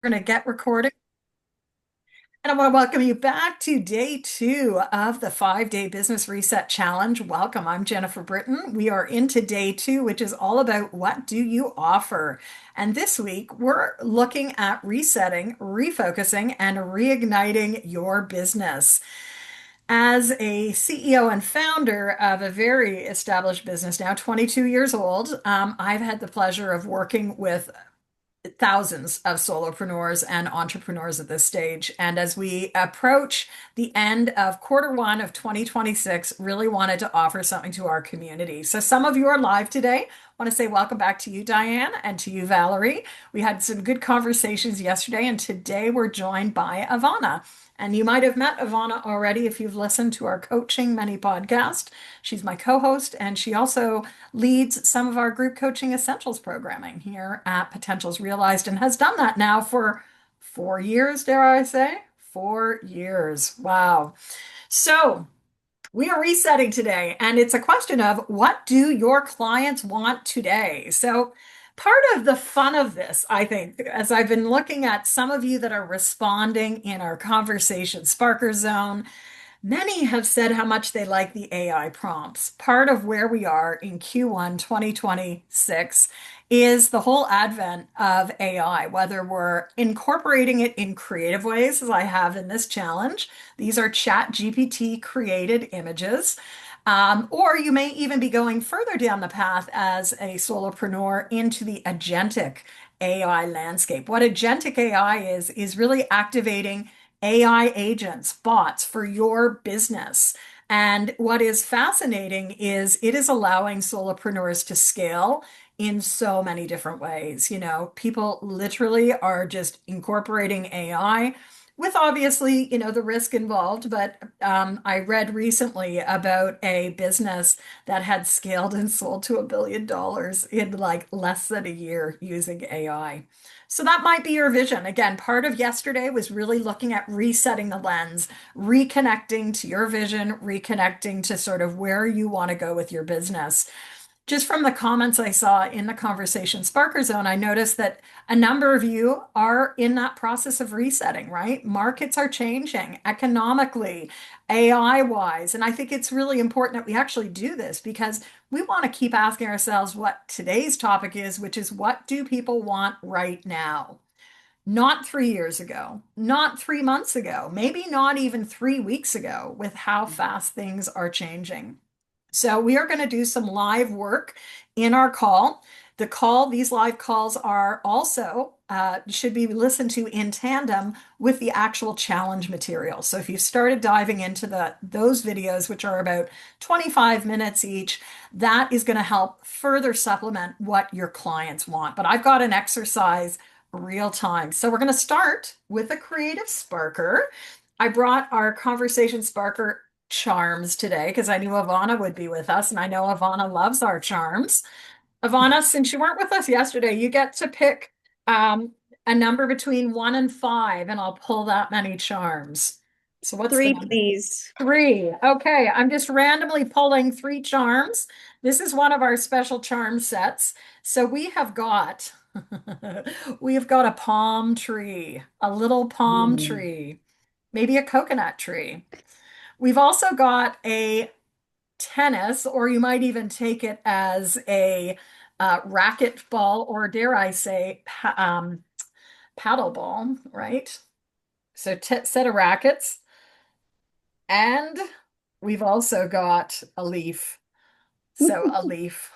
We're going to get recording. And I want to welcome you back to day two of the 5 Day Business Reset Challenge. Welcome. I'm Jennifer Britton. We are into day two, which is all about what do you offer? And this week, we're looking at resetting, refocusing, and reigniting your business. As a CEO and founder of a very established business now, 22 years old, I've had the pleasure of working with thousands of solopreneurs and entrepreneurs at this stage. And as we approach the end of quarter 1 of 2026, really wanted to offer something to our community. So some of you are live today. I want to say welcome back to you, Diane, and to you, Valerie. We had some good conversations yesterday, and today we're joined by Ivana. And you might have met Ivana already if you've listened to our Coaching Many podcast. She's my co-host, and she also leads some of our group coaching essentials programming here at Potentials Realized and has done that now for 4 years, dare I say? 4 years. Wow. So we are resetting today, and it's a question of what do your clients want today? So part of the fun of this, I think, as I've been looking at some of you that are responding in our conversation Sparker Zone, many have said how much they like the AI prompts. Part of where we are in Q1 2026 is the whole advent of AI, whether we're incorporating it in creative ways, as I have in this challenge. These are Chat GPT created images. Or you may even be going further down the path as a solopreneur into the agentic AI landscape. What agentic AI is really activating AI agents, bots for your business. And what is fascinating is it is allowing solopreneurs to scale in so many different ways. You know, people literally are just incorporating AI with obviously, the risk involved. But I read recently about a business that had scaled and sold to $1 billion in like less than a year using AI. So that might be your vision. Again, part of yesterday was really looking at resetting the lens, reconnecting to your vision, reconnecting to sort of where you want to go with your business. Just from the comments I saw in the conversation Sparker Zone, I noticed that a number of you are in that process of resetting, right? Markets are changing economically, AI wise. And I think it's really important that we actually do this because we want to keep asking ourselves what today's topic is, which is what do people want right now? Not 3 years ago, not 3 months ago, maybe not even 3 weeks ago, with how fast things are changing. So we are going to do some live work in our call. These live calls are also should be listened to in tandem with the actual challenge material. So if you started diving into those videos, which are about 25 minutes each, that is going to help further supplement what your clients want. But I've got an exercise real time. So we're going to start with a creative sparker. I brought our conversation sparker charms today because I knew Ivana would be with us, and I know Ivana loves our charms. Ivana, since you weren't with us yesterday, you get to pick a number between 1 and 5, and I'll pull that many charms. So what's the Three, number? please. 3. Okay, I'm just randomly pulling 3 charms. This is one of our special charm sets. So we have got we've got a palm tree, a little palm Mm. tree, maybe a coconut tree. We've also got a tennis, or you might even take it as a racket ball, or dare I say, paddle ball, right? So set of rackets. And we've also got a leaf. So a leaf.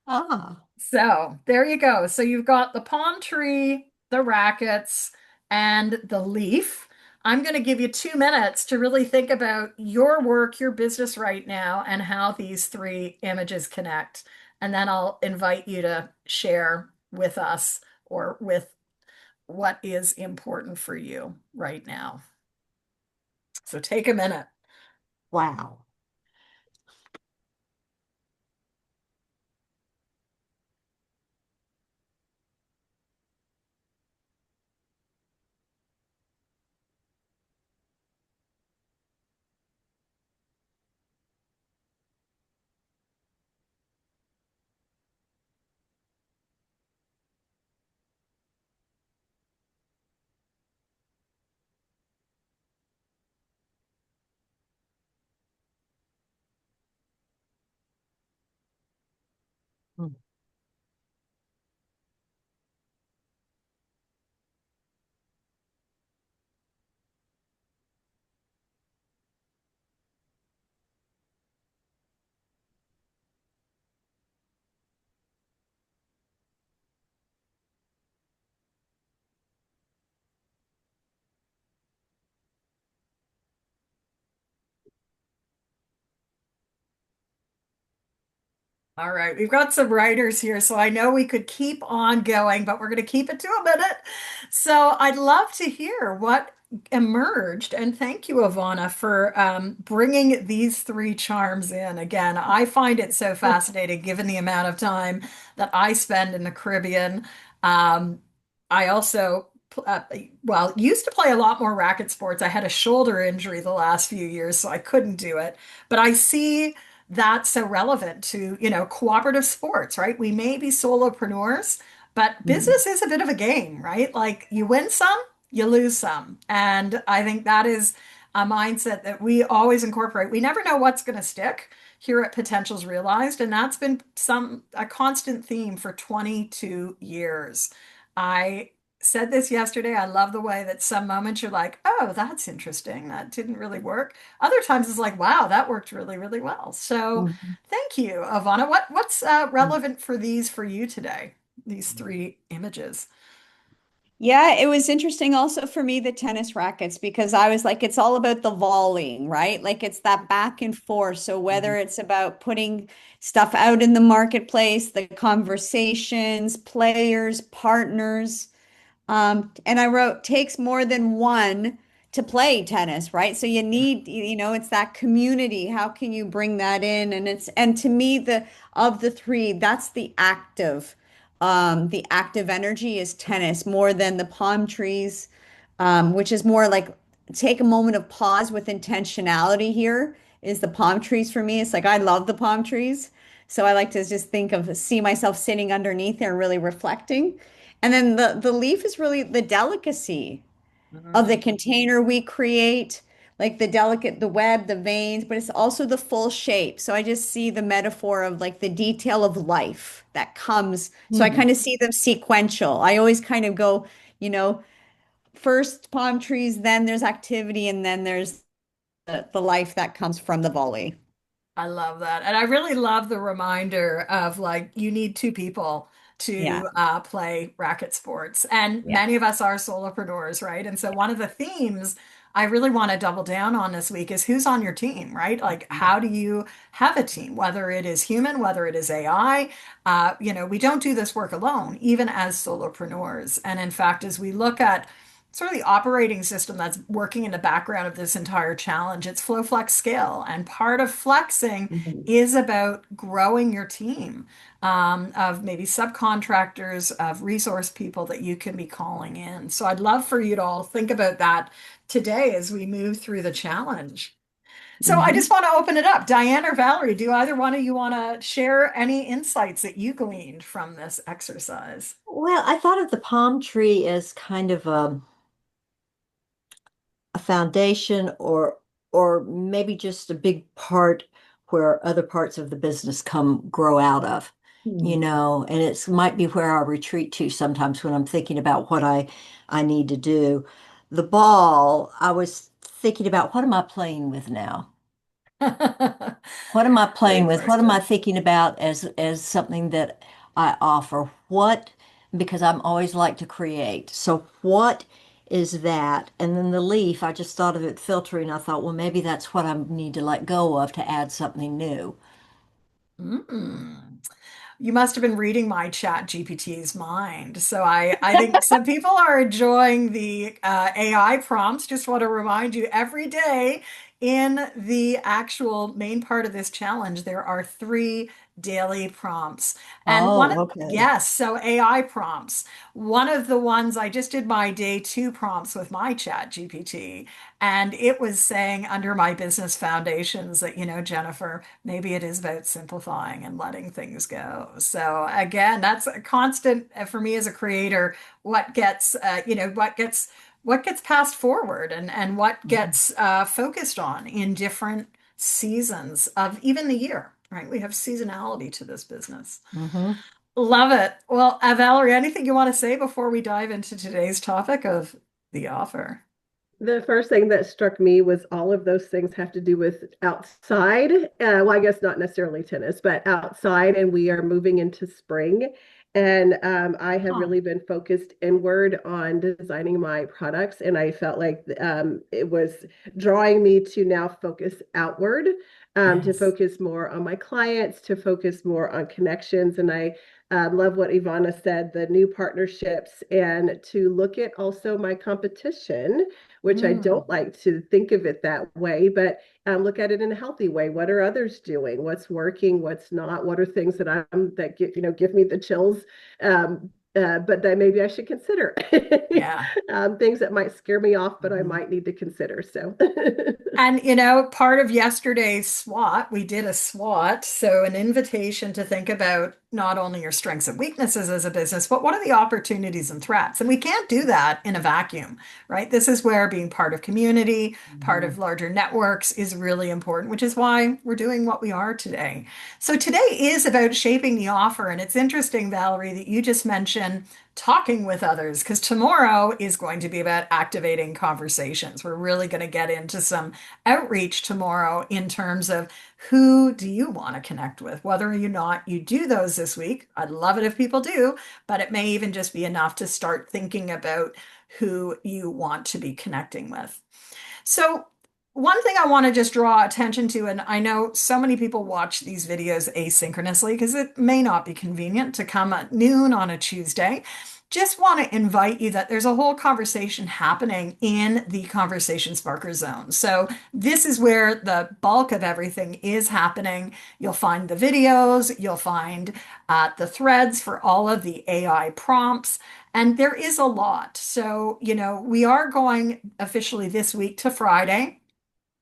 Ah, So there you go. So you've got the palm tree, the rackets, and the leaf. I'm going to give you 2 minutes to really think about your work, your business right now, and how these three images connect. And then I'll invite you to share with us or with what is important for you right now. So take a minute. wow. All right, we've got some writers here, so I know we could keep on going, but we're going to keep it to a minute. So I'd love to hear what emerged, and thank you, Ivana, for bringing these three charms in. Again, I find it so fascinating given the amount of time that I spend in the Caribbean. Um, I also, well, used to play a lot more racket sports. I had a shoulder injury the last few years, so I couldn't do it. But I see that's so relevant to, cooperative sports, right? We may be solopreneurs, but Mhm. business is a bit of a game, right? Like you win some, you lose some. And I think that is a mindset that we always incorporate. We never know what's going to stick here at Potentials Realized, and that's been a constant theme for 22 years. I said this yesterday. I love the way that some moments you're like, oh, that's interesting. That didn't really work. Other times it's like, wow, that worked really, really well. So Mhm. thank you, Ivana. What's relevant for these for you today? These three images. Yeah, it was interesting also for me, the tennis rackets, because I was like, it's all about the volleying, right? Like it's that back and forth. So Mhm. whether it's about putting stuff out in the marketplace, the conversations, players, partners, and I wrote, takes more than one to play tennis, right? So you need, it's that community. How can you bring that in? And to me, the of the three, that's the active energy is tennis more than the palm trees, which is more like take a moment of pause with intentionality here is the palm trees for me. It's like I love the palm trees. So I like to just see myself sitting underneath there, really reflecting. And then the leaf is really the delicacy of the Mm, container we create, like the web, the veins, but it's also the full shape. So I just see the metaphor of like the detail of life that comes. So I mm. kind of see them sequential. I always kind of go, you know, first palm trees, then there's activity, and then there's the life that comes from the volley. I love that. And I really love the reminder of like you need two people Yeah. to play racket sports. And Yeah. many of us are solopreneurs, right? And so one of the themes I really want to double down on this week is who's on your team, right? Like how do you have a team, whether it is human, whether it is AI? We don't do this work alone, even as solopreneurs. And in fact, as we look at sort of the operating system that's working in the background of this entire challenge. It's flow, flex, scale. And part of flexing Mhm. is about growing your team of maybe subcontractors, of resource people that you can be calling in. So I'd love for you to all think about that today as we move through the challenge. So I just Mhm. want to open it up. Diane or Valerie, do either one of you want to share any insights that you gleaned from this exercise? Well, I thought of the palm tree as kind of a foundation or maybe just a big part where other parts of the business come grow out of, Hmm. and it's might be where I retreat to sometimes when I'm thinking about what I need to do. The ball, I was thinking about what am I playing with now? What am I playing Great with? What am I question. thinking about as something that I offer? What, because I'm always like to create. So what is that? And then the leaf, I just thought of it filtering. I thought, well, maybe that's what I need to let go of to add something new. Mm. You must have been reading my chat GPT's mind. So I think some people are enjoying the AI prompts. Just want to remind you every day in the actual main part of this challenge, there are three daily prompts. And Oh, okay. yes, so AI prompts. One of the ones I just did my day two prompts with my chat GPT, and it was saying under my business foundations that, Jennifer, maybe it is about simplifying and letting things go. So again, that's a constant for me as a creator, what gets passed forward and what Mhm. gets focused on in different seasons of even the year, right? We have seasonality to this business. Mhm. Love it. Well, Valerie, anything you want to say before we dive into today's topic of the offer? The first thing that struck me was all of those things have to do with outside. Well, I guess not necessarily tennis, but outside, and we are moving into spring. And I have Oh, really been focused inward on designing my products. And I felt like it was drawing me to now focus outward, to yes. focus more on my clients, to focus more on connections. And I love what Ivana said, the new partnerships, and to look at also my competition, which I Mm, don't like to think of it that way, but look at it in a healthy way. What are others doing? What's working? What's not? What are things that that give me the chills? But that maybe I should consider yeah. things that might scare me off, but I Mhm. might need to consider. So, And, part of yesterday's SWOT, we did a SWOT, so an invitation to think about not only your strengths and weaknesses as a business, but what are the opportunities and threats? And we can't do that in a vacuum, right? This is where being part of community, part of larger networks is really important, which is why we're doing what we are today. So today is about shaping the offer. And it's interesting, Valerie, that you just mentioned talking with others, because tomorrow is going to be about activating conversations. We're really going to get into some outreach tomorrow in terms of who do you want to connect with, whether or not you do those this week. I'd love it if people do, but it may even just be enough to start thinking about who you want to be connecting with. So, one thing I want to just draw attention to, and I know so many people watch these videos asynchronously because it may not be convenient to come at noon on a Tuesday. Just want to invite you that there's a whole conversation happening in the Conversation Sparker Zone. So, this is where the bulk of everything is happening. You'll find the videos, you'll find the threads for all of the AI prompts. And there is a lot. So, we are going officially this week to Friday.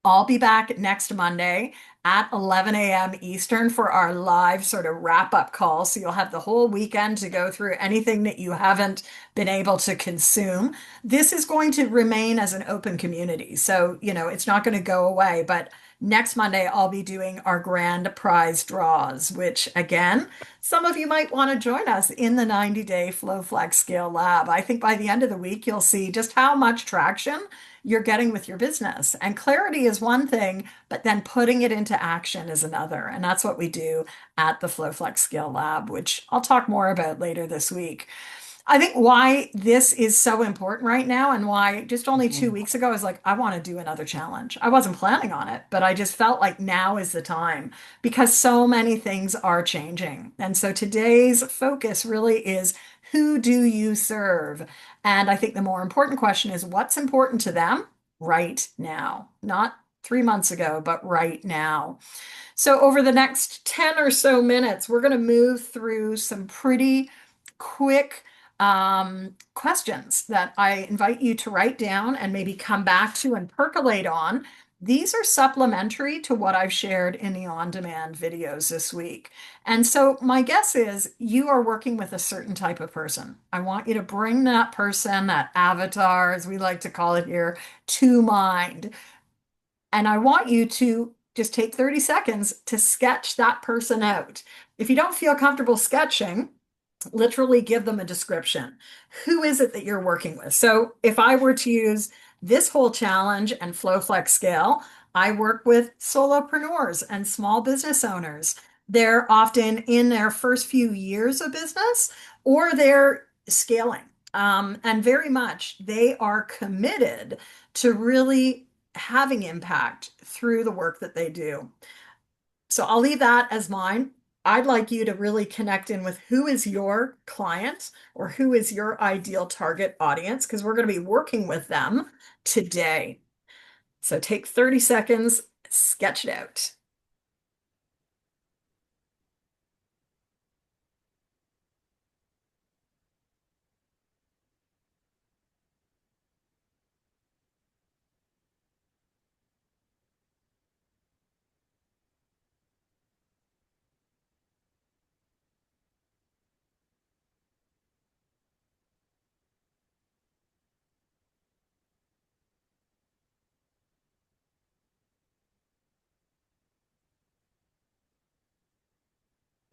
I'll be back next Monday at 11 a.m. Eastern for our live sort of wrap up call. So you'll have the whole weekend to go through anything that you haven't been able to consume. This is going to remain as an open community. So, it's not going to go away. But next Monday, I'll be doing our grand prize draws, which again, some of you might want to join us in the 90-day Flow Flex Scale Lab. I think by the end of the week, you'll see just how much traction you're getting with your business. And clarity is one thing, but then putting it into action is another. And that's what we do at the Flow Flex Scale Lab, which I'll talk more about later this week. I think why this is so important right now and why just only 2 weeks ago I was like, I want to do another challenge. I wasn't planning on it, but I just felt like now is the time because so many things are changing. And so today's focus really is who do you serve? And I think the more important question is what's important to them right now, not 3 months ago, but right now. So, over the next 10 or so minutes, we're going to move through some pretty quick questions that I invite you to write down and maybe come back to and percolate on. These are supplementary to what I've shared in the on demand videos this week. And so, my guess is you are working with a certain type of person. I want you to bring that person, that avatar, as we like to call it here, to mind. And I want you to just take 30 seconds to sketch that person out. If you don't feel comfortable sketching, literally give them a description. Who is it that you're working with? So if I were to use this whole challenge and Flow Flex Scale, I work with solopreneurs and small business owners. They're often in their first few years of business or they're scaling. And very much they are committed to really having impact through the work that they do. So I'll leave that as mine. I'd like you to really connect in with who is your client or who is your ideal target audience, because we're going to be working with them today. So take 30 seconds, sketch it out.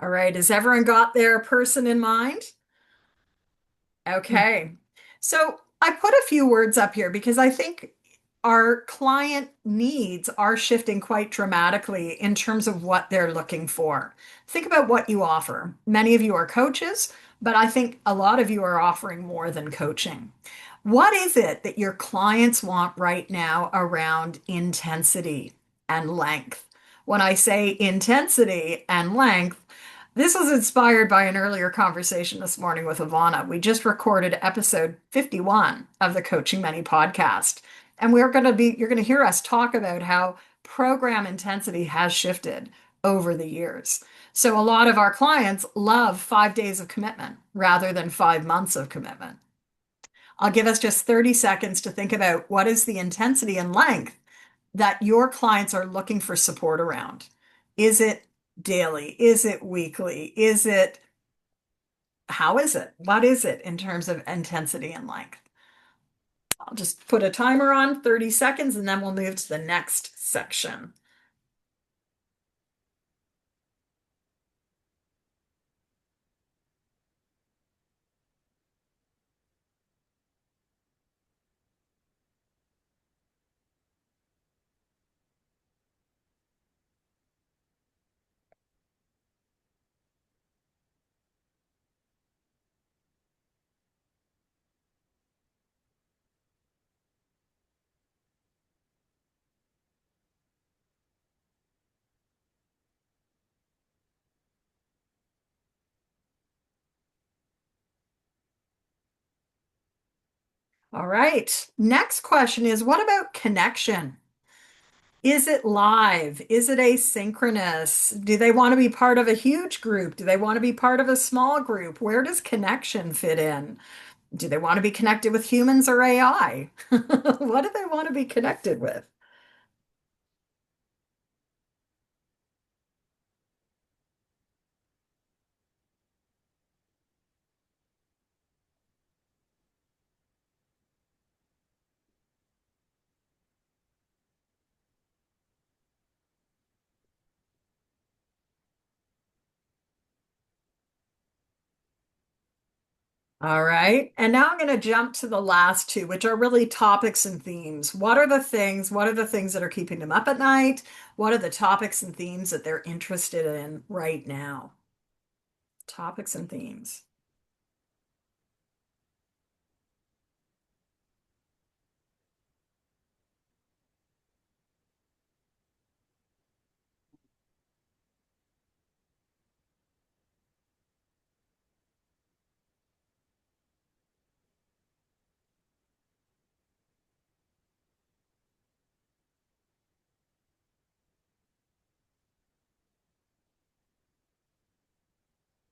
All right, has everyone got their person in mind? Okay. So I put a few words up here because I think our client needs are shifting quite dramatically in terms of what they're looking for. Think about what you offer. Many of you are coaches but I think a lot of you are offering more than coaching. What is it that your clients want right now around intensity and length? When I say intensity and length, this was inspired by an earlier conversation this morning with Ivana. We just recorded episode 51 of the Coaching Many podcast. And you're going to hear us talk about how program intensity has shifted over the years. So a lot of our clients love 5 days of commitment rather than 5 months of commitment. I'll give us just 30 seconds to think about what is the intensity and length that your clients are looking for support around. Is it daily? Is it weekly? How is it? What is it in terms of intensity and length? I'll just put a timer on 30 seconds and then we'll move to the next section. All right. Next question is what about connection? Next question is what about connection? Is it live? Is it asynchronous? Do they want to be part of a huge group? Do they want to be part of a small group? Where does connection fit in? Do they want to be connected with humans or AI? What do they want to be connected with? All right. And now I'm going to jump to the last two, which are really topics and themes. What are the things that are keeping them up at night? What are the topics and themes that they're interested in right now? Topics and themes.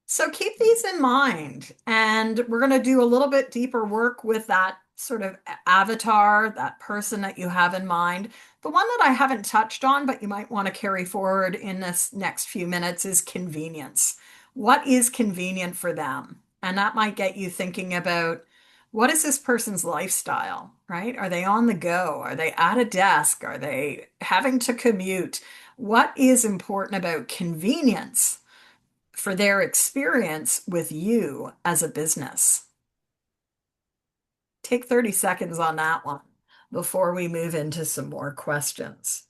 So keep these in mind. And we're going to do a little bit deeper work with that sort of avatar, that person that you have in mind. The one that I haven't touched on, but you might want to carry forward in this next few minutes is convenience. What is convenient for them? And that might get you thinking about what is this person's lifestyle, right? Are they on the go? Are they at a desk? Are they having to commute? What is important about convenience for their experience with you as a business? Take 30 seconds on that one before we move into some more questions.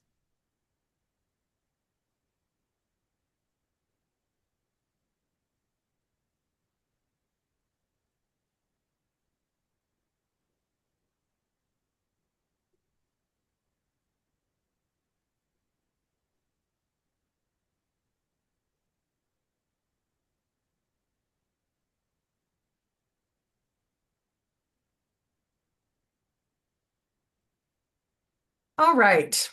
All right.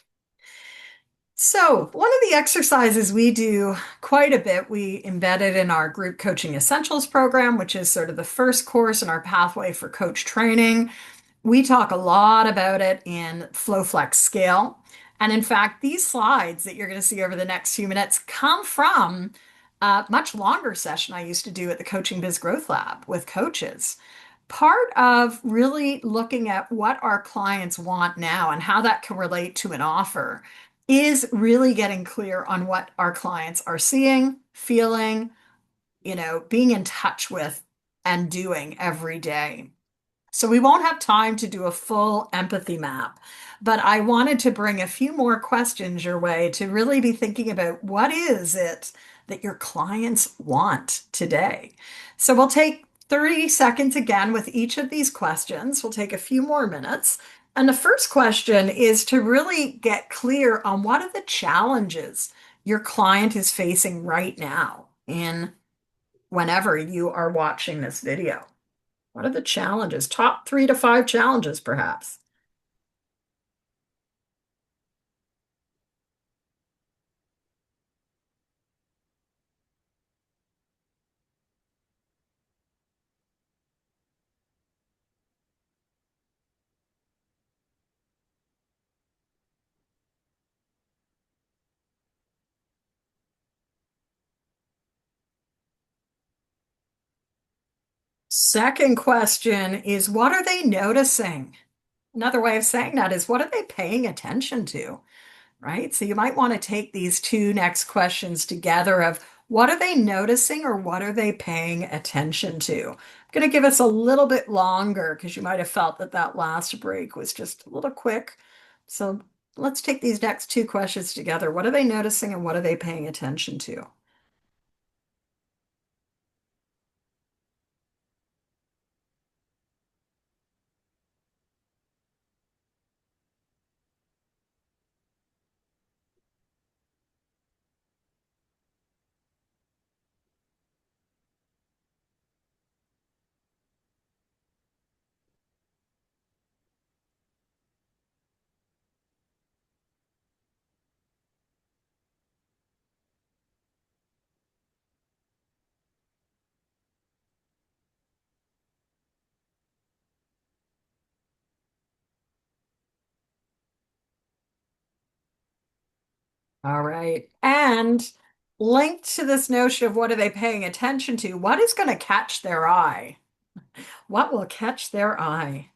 So, one of the exercises we do quite a bit, we embed it in our group coaching essentials program, which is sort of the first course in our pathway for coach training. We talk a lot about it in Flow Flex Scale. And in fact, these slides that you're going to see over the next few minutes come from a much longer session I used to do at the Coaching Biz Growth Lab with coaches. Part of really looking at what our clients want now and how that can relate to an offer is really getting clear on what our clients are seeing, feeling, being in touch with and doing every day. So we won't have time to do a full empathy map, but I wanted to bring a few more questions your way to really be thinking about what is it that your clients want today? So we'll take 30 seconds again with each of these questions. We'll take a few more minutes. And the first question is to really get clear on what are the challenges your client is facing right now in whenever you are watching this video. What are the challenges? Top 3 to 5 challenges, perhaps. Second question is what are they noticing? Another way of saying that is what are they paying attention to, right? So you might want to take these two next questions together of what are they noticing or what are they paying attention to? I'm going to give us a little bit longer because you might have felt that that last break was just a little quick. So let's take these next two questions together. What are they noticing and what are they paying attention to? All right. And linked to this notion of what are they paying attention to, what is going to catch their eye? What will catch their eye?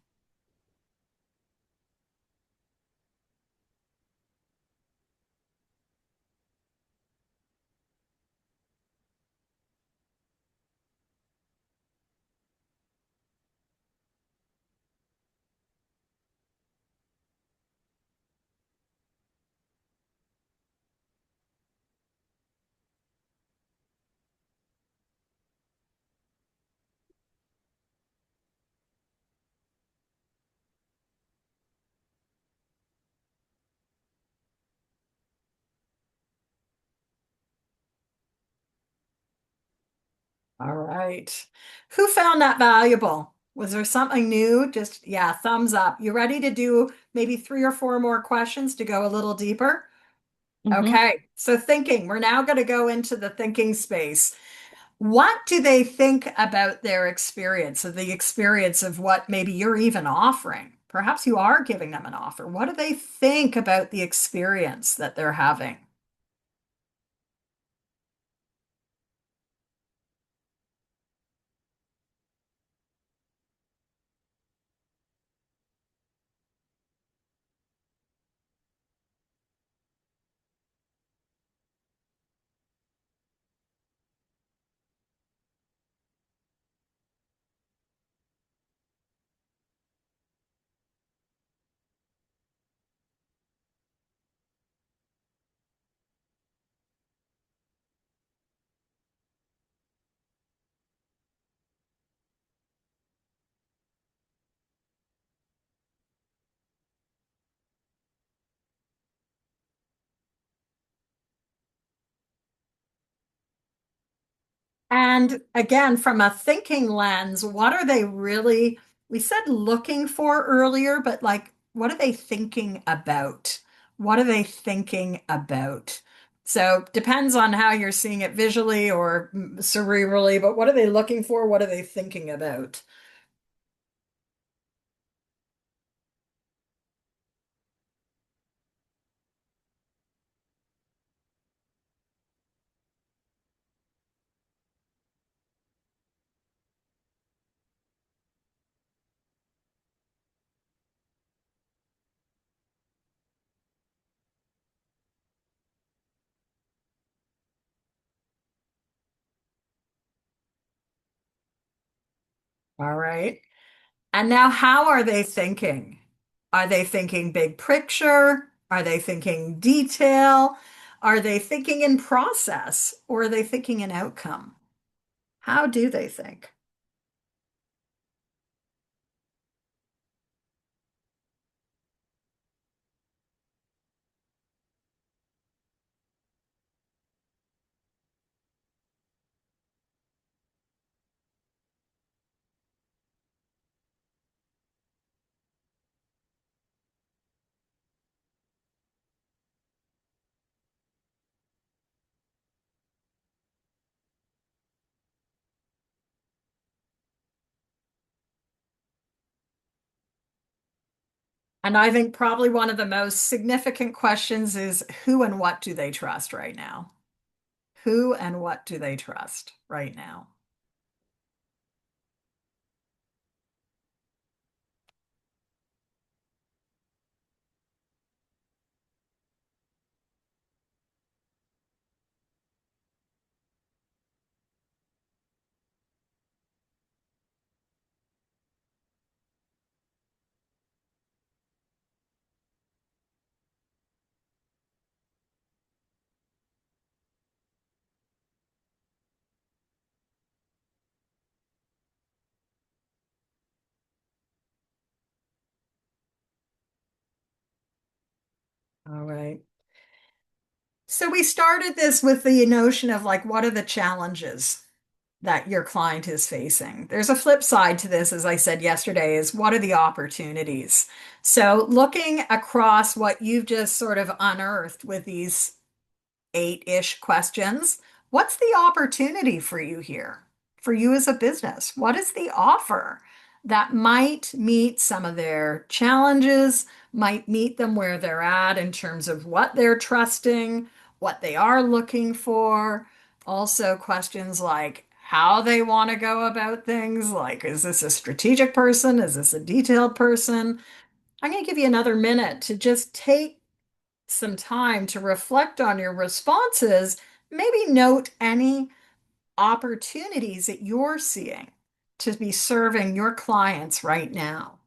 All right. Who found that valuable? Was there something new? Just, yeah, thumbs up. You ready to do maybe 3 or 4 more questions to go a little deeper? Hmm. Okay. So thinking, we're now going to go into the thinking space. What do they think about their experience, of the experience of what maybe you're even offering? Perhaps you are giving them an offer. What do they think about the experience that they're having? And again, from a thinking lens, what are they really, we said looking for earlier, but like, what are they thinking about? What are they thinking about? So depends on how you're seeing it visually or cerebrally, but what are they looking for? What are they thinking about? All right. And now, how are they thinking? Are they thinking big picture? Are they thinking detail? Are they thinking in process or are they thinking in outcome? How do they think? And I think probably one of the most significant questions is who and what do they trust right now? Who and what do they trust right now? All right. So we started this with the notion of like, what are the challenges that your client is facing? There's a flip side to this, as I said yesterday, is what are the opportunities? So looking across what you've just sort of unearthed with these eight-ish questions. What's the opportunity for you here? For you as a business? What is the offer that might meet some of their challenges, might meet them where they're at in terms of what they're trusting, what they are looking for? Also, questions like how they want to go about things, like is this a strategic person? Is this a detailed person? I'm going to give you another minute to just take some time to reflect on your responses, maybe note any opportunities that you're seeing to be serving your clients right now.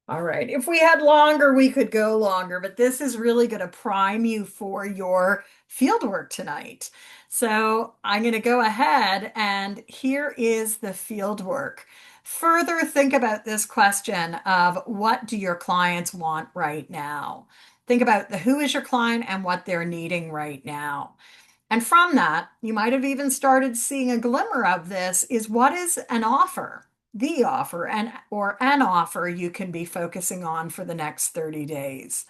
All right. If we had longer, we could go longer, but this is really going to prime you for your field work tonight. So I'm going to go ahead and here is the field work. Further think about this question of what do your clients want right now? Think about the who is your client and what they're needing right now. And from that, you might have even started seeing a glimmer of this is what is an offer, the offer, and or an offer you can be focusing on for the next 30 days.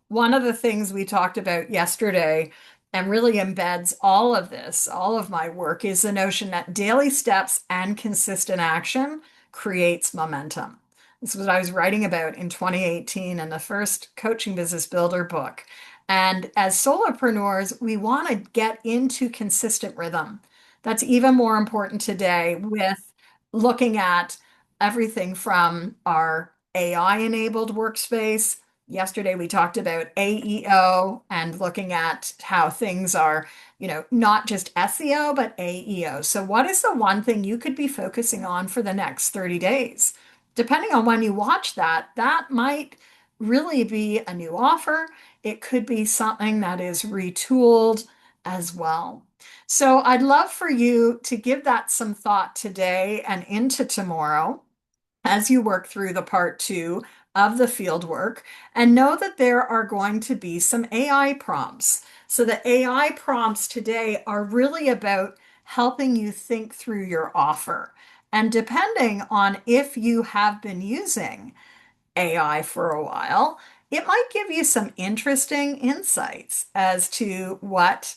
One of the things we talked about yesterday and really embeds all of this, all of my work, is the notion that daily steps and consistent action creates momentum. This is what I was writing about in 2018 in the first Coaching Business Builder book. And as solopreneurs, we want to get into consistent rhythm. That's even more important today with looking at everything from our AI-enabled workspace. Yesterday, we talked about AEO and looking at how things are, not just SEO, but AEO. So, what is the one thing you could be focusing on for the next 30 days? Depending on when you watch that, that might really be a new offer. It could be something that is retooled as well. So I'd love for you to give that some thought today and into tomorrow. as you work through the part two of the field work. And know that there are going to be some AI prompts. So the AI prompts today are really about helping you think through your offer. And depending on if you have been using AI for a while, it might give you some interesting insights as to what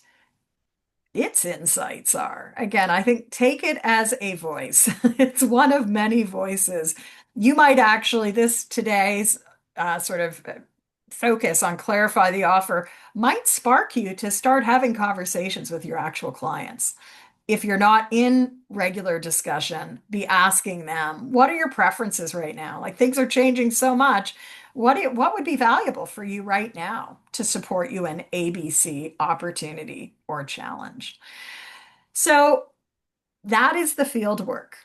its insights are. Again, I think take it as a voice. It's one of many voices. You might actually, this today's sort of focus on clarify the offer might spark you to start having conversations with your actual clients. If you're not in regular discussion, be asking them, what are your preferences right now? Like things are changing so much. What would be valuable for you right now to support you in ABC opportunity or challenge? So that is the field work.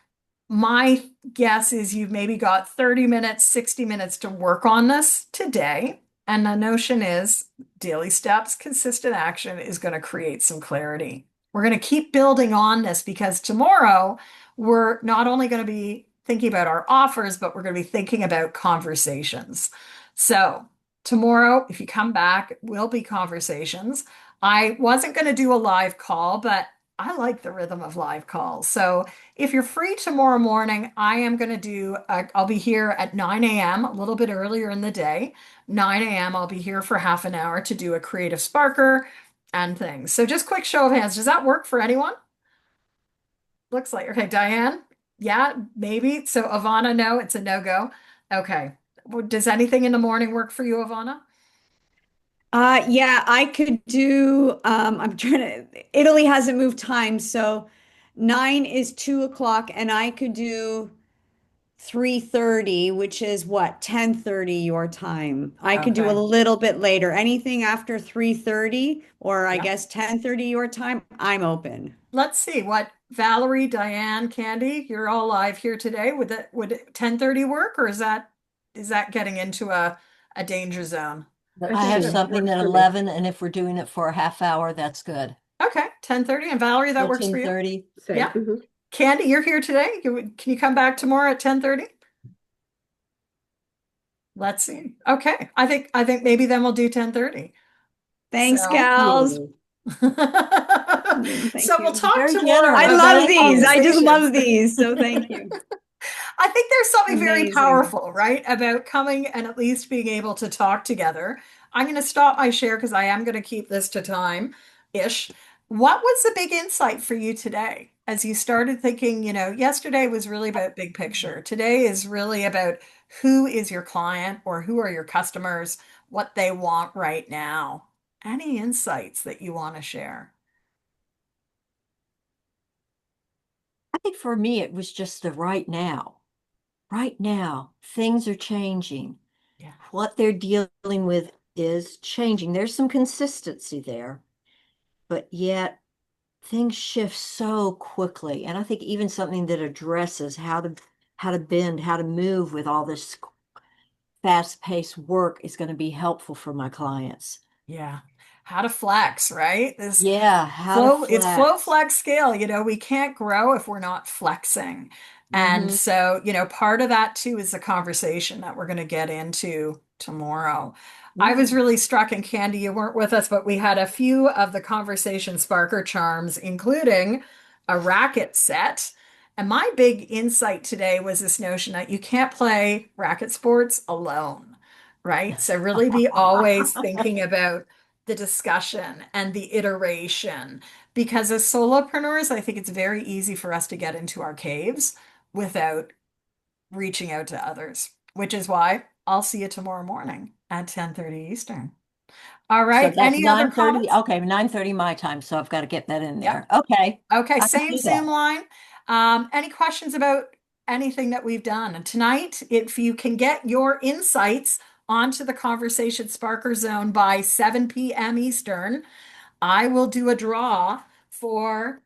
My guess is you've maybe got 30 minutes, 60 minutes to work on this today. And the notion is daily steps, consistent action is going to create some clarity. We're going to keep building on this because tomorrow we're not only going to be thinking about our offers, but we're going to be thinking about conversations. So, tomorrow, if you come back, it will be conversations. I wasn't going to do a live call, but I like the rhythm of live calls. So, if you're free tomorrow morning, I am going to I'll be here at 9 a.m., a little bit earlier in the day. 9 a.m., I'll be here for half an hour to do a creative sparker and things. So, just quick show of hands. Does that work for anyone? Looks like, okay, Diane? Yeah, maybe. So, Ivana, no, it's a no-go. Okay. Well, does anything in the morning work for you, Ivana? Yeah, I could do, I'm trying to, Italy hasn't moved time, so 9 is 2 o'clock, and I could do 3:30, which is what, 10:30 your time. I could do a Okay. little bit later. Anything after 3:30, or I Yeah. guess 10:30 your time, I'm open. Let's see what Valerie, Diane, Candy, you're all live here today. Would 10:30 work or is that getting into a danger zone? But I I think have that something works at for me. 11, and if we're doing it for a half hour, that's good. Okay, 10:30 and Valerie, that Till works for you? 10:30. Yeah. Same. Mhm. Candy, you're here today. Can you come back tomorrow at 10:30? Let's see. Okay. I think maybe then we'll do 10:30. Thanks, So gals. Cool. Thank so we'll you. talk Very tomorrow I generous. about love Thank these. you. I just conversations. love these. So thank you. I think there's something very Amazing. powerful, right, about coming and at least being able to talk together. I'm going to stop my share because I am going to keep this to time-ish. What was the big insight for you today as you started thinking, yesterday was really about big picture. Today is really about who is your client or who are your customers, what they want right now. Any insights that you want to share? I think for me, it was just the right now. Right now, things are changing. Yeah. What they're dealing with is changing. There's some consistency there, but yet things shift so quickly. And I think even something that addresses how to bend, how to move with all this fast-paced work is going to be helpful for my clients. Yeah. How to flex, right? This Yeah, how to flow, it's flow, flex. flex, scale. We can't grow if we're not flexing. And Hmm. so, part of that too is the conversation that we're going to get into tomorrow. I was Yeah. really struck, and Candy, you weren't with us, but we had a few of the conversation sparker charms, including a racket set. And my big insight today was this notion that you can't play racket sports alone, right? So really be always thinking about the discussion and the iteration. Because as solopreneurs, I think it's very easy for us to get into our caves without reaching out to others, which is why I'll see you tomorrow morning at 10:30 Eastern. All So right. that's Any other 9:30. comments? Okay, 9:30 my time. So I've got to get that in Yep. there. Okay, Okay. I can Same do Zoom that. line. Any questions about anything that we've done? And tonight, if you can get your insights onto the Conversation Sparker Zone by 7 p.m. Eastern, I will do a draw for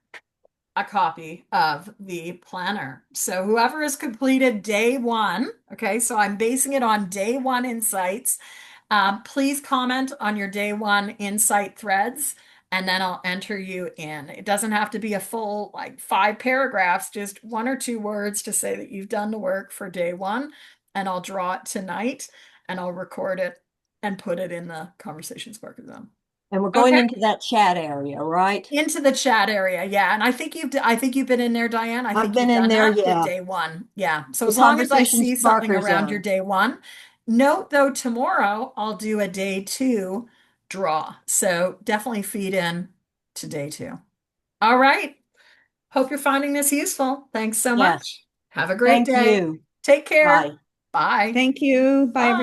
a copy of the planner. So whoever has completed day one, okay, so I'm basing it on day one insights. Please comment on your day one insight threads and then I'll enter you in. It doesn't have to be a full, like 5 paragraphs, just 1 or 2 words to say that you've done the work for day one, and I'll draw it tonight and I'll record it and put it in the Conversations Worker Zone. And we're going Okay. into that chat area, right? Into the chat area, yeah. And I think you've been in there, Diane. I I've think been you've in done there, that with yeah. day one. Yeah. So The as long as I conversation see something sparker around your zone. day one, note though, tomorrow I'll do a day two draw. So definitely feed in to day two. All right. Hope you're finding this useful. Thanks so Yes. much. Have a great Thank day. you. Take care. Bye. Bye. Thank you. Bye, Bye. everyone.